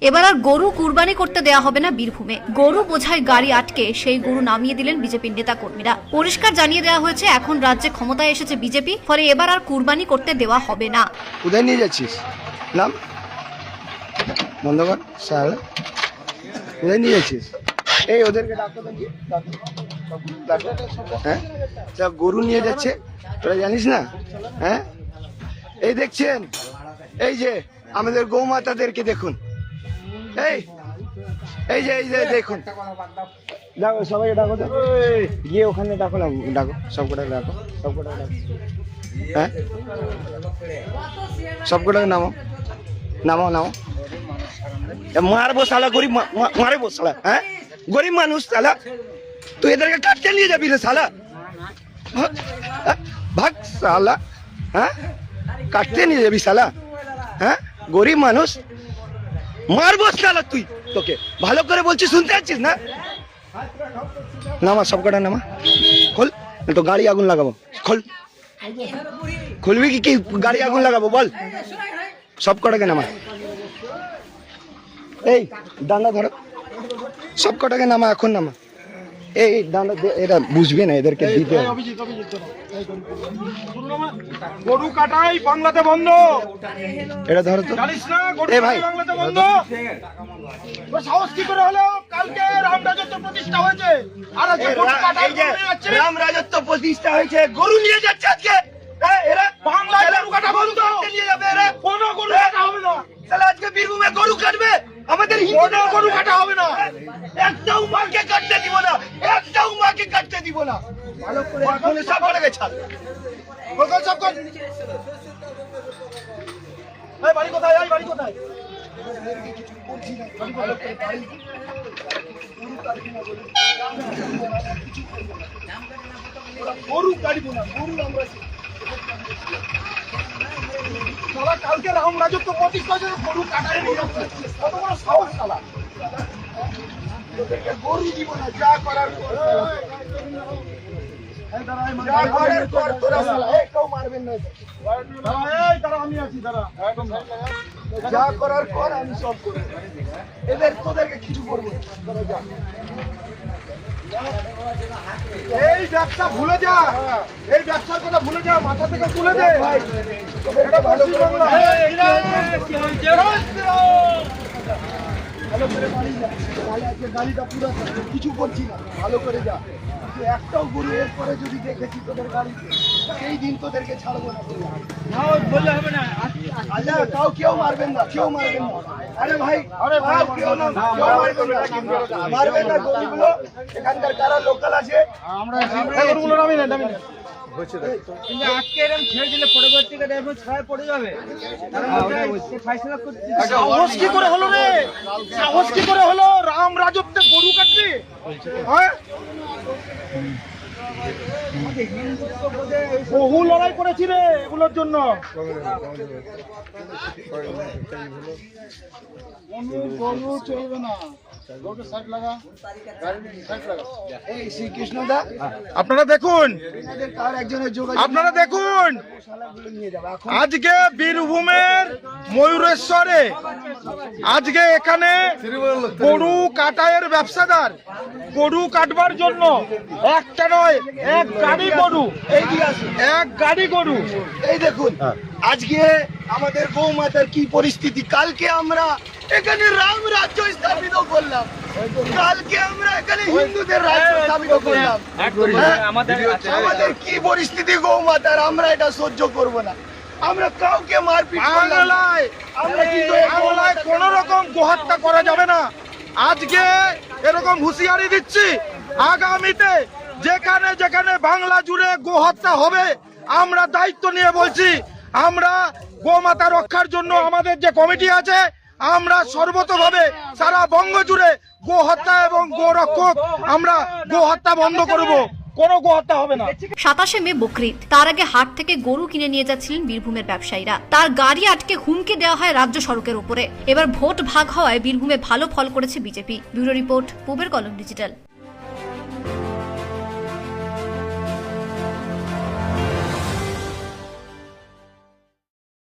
এবার আর গরু কুরবানি করতে দেয়া হবে না বীরভূমে। গরু বোঝাই গাড়ি আটকে সেই গরু নামিয়ে দিলেন বিজেপির নেতা কর্মীরা। পরিষ্কার জানিয়ে দেওয়া হয়েছে এখন রাজ্যে ক্ষমতায় এসেছে বিজেপি, ফলে এবার আর কুরবানি করতে দেওয়া হবে না। কোথায় নিয়ে যাচ্ছিস? নাম বন্ধ কর সাল। কোথায় নিয়ে যাচ্ছিস? এই ওদেরকে ডাকো তো, ডাকো। হ্যাঁ, সব গরু নিয়ে যাচ্ছে, তোরা জানিস না? হ্যাঁ, এই দেখছেন, এই যে আমাদের গৌমাতাদেরকে দেখুন, এই যে দেখুন, ডাকো সবাই, ডাকো তো, গিয়ে ওখানে ডাকো না, ডাকো সবকটা, ডাকো সবকটা, ডাকো। হ্যাঁ, সবকটাকে নামো, নামো নামো। মারবো শালা, গরিব মারবো শালা। হ্যাঁ, গরিব মানুষ শালা, তুই এদেরকে কাটতে নিয়ে যাবি রে শালা, ভাগ শালা। হ্যাঁ, কাটতে নিয়ে যাবি শালা। হ্যাঁ, গরিব মানুষ, মারবো শালা তুই, তোকে ভালো করে বলছি, শুনতে পাচ্ছিস না? নামা সবকটা, নামা, খোল, তো গাড়ি আগুন লাগাবো, খোল, খুলবি কি গাড়ি আগুন লাগাবো বল? সবকটাকে নামা, এই ডান্ডা ধরো, সবকটাকে নামা, এখন নামা। এই ডান্ডা, এরা বুঝবে না, এদেরকে দিতে হবে। গরু কাটাই বাংলাতে বন্ধ, এটা ধরো তো। জানিস না গরু এ ভাই, কাটাই বাংলাতে বন্ধ। তোর সাহস কি করে হলো? কালকে রাম রাজত্ব প্রতিষ্ঠা হয়েছে, আর আজকে গরু কাটাই যাচ্ছে। রাম রাজত্ব প্রতিষ্ঠা হয়েছে, গরু নিয়ে যাচ্ছে আজকে। এরা বাংলায় গরু কাটা বন্ধ, নিয়ে যাবে এরা। কোনো গরু কাটা হবে না। তাহলে আজকে বীরভূমে গরু কাটবে, আমাদের হিন্দুদের গরু কাটা হবে না। একটাও মাকে কাটতে দিব না, একটাও মাকে কাটতে দিব না। ভালো করে এখন সব করে ছাড়। কল সব কর। এই বাড়ি কোথায়? এই বাড়ি কোথায়? গরু কাটব না, গরু আমরা শালা কালকে রাম রাজত্ব প্রতিষ্ঠা হয়েছে, গরু কাটাই নিয়ে যাচ্ছে। কত বড় সাহস শালা! গরু দিব না, যা করার কর। যা করার কর তোরা শালা, কেউ মারবেন না। এই দাঁড়া, আমি আছি, দাঁড়া। যা করার কর, আমি সব করব। তোদেরকে কিছু করবো না, তোরা যা। এই ব্যবসা ভুলে যা, এই ব্যবসার কথা ভুলে যা, মাথা থেকে তুলে দে ভাই। এটা ভালো করে বলো। ভালো করে বাড়ি যা, তাহলে আজকে গাড়িটা পুরো কিছু করছি না, ভালো করে যা। কিন্তু একটাও গরু এরপরে যদি দেখেছি তোদের গাড়িতে, এই দিন তোদেরকে ছাড়বো না। বললে হবে না। আচ্ছা, কেউ মারবেন না, কেউ মারবেন না। আরে ভাই, কেউ না, কেউ মারবেন না, মারবেন না গরুগুলো। এখানকার কারা লোকাল আছে, আমরা গরুগুলো নামি না, নামি না। আজকে এরকম ছেড়ে দিলে পরবর্তীতে দেখবো ছায় পড়ে যাবে। সাহস কি করে হলো রে? সাহস কি করে হলো? রাম রাজত্বে গরু কাটবে? হ্যাঁ, বহু লড়াই করেছি রে এগুলোর জন্য। গরু চলবে না, গরু সাইড লাগা, সাইড লাগা। এই শ্রীকৃষ্ণ দা, আপনারা দেখুন, কার একজনের যোগাযোগ, আপনারা দেখুন, নিয়ে যাবে এখন। আজকে বীরভূমের ময়ূরেশ্বরে আজকে এখানে গরু কাটাইয়ের ব্যবসাদার গরু কাটবার জন্য একটা নয়, এক গাড়ি গরু, এক গাড়ি গরু। এই দেখুন, আজকে আমাদের গৌমাতার কি পরিস্থিতি। কালকে আমরা এখানে রাম রাজ্য স্থাপিত করলাম, কালকে আমরা এখানে হিন্দুদের রাজ্য স্থাপিত করলাম। আমাদের কি পরিস্থিতি গৌমাতার, আমরা এটা সহ্য করব না। আমরা কাউকে মারপিট করলাম না। আমরা কিন্তু বাংলায় কোন রকম গোহত্যা করা যাবে না। আজকে এরকম হুঁশিয়ারি দিচ্ছি, আগামীতে যেখানে যেখানে বাংলা জুড়ে গোহত্যা হবে, আমরা দায়িত্ব নিয়ে বলছি, আমরা গোমাতা রক্ষার জন্য আমাদের যে কমিটি আছে, আমরা সর্বতভাবে সারা বঙ্গ জুড়ে গোহত্যা এবং গোরক্ষক, আমরা গোহত্যা বন্ধ করব, কোনো গোহত্যা হবে না। 27শে মে বকরিদ, তার আগে হাট থেকে গরু কিনে নিয়ে যাচ্ছিলেন বীরভূমের ব্যবসায়ীরা। তার গাড়ি আটকে হুমকি দেওয়া হয় রাজ্য সড়কের উপরে। এবার ভোট ভাগ হওয়ায় বীরভূমে ভালো ফল করেছে বিজেপি। ব্যুরো রিপোর্ট, পূবের কলম ডিজিটাল।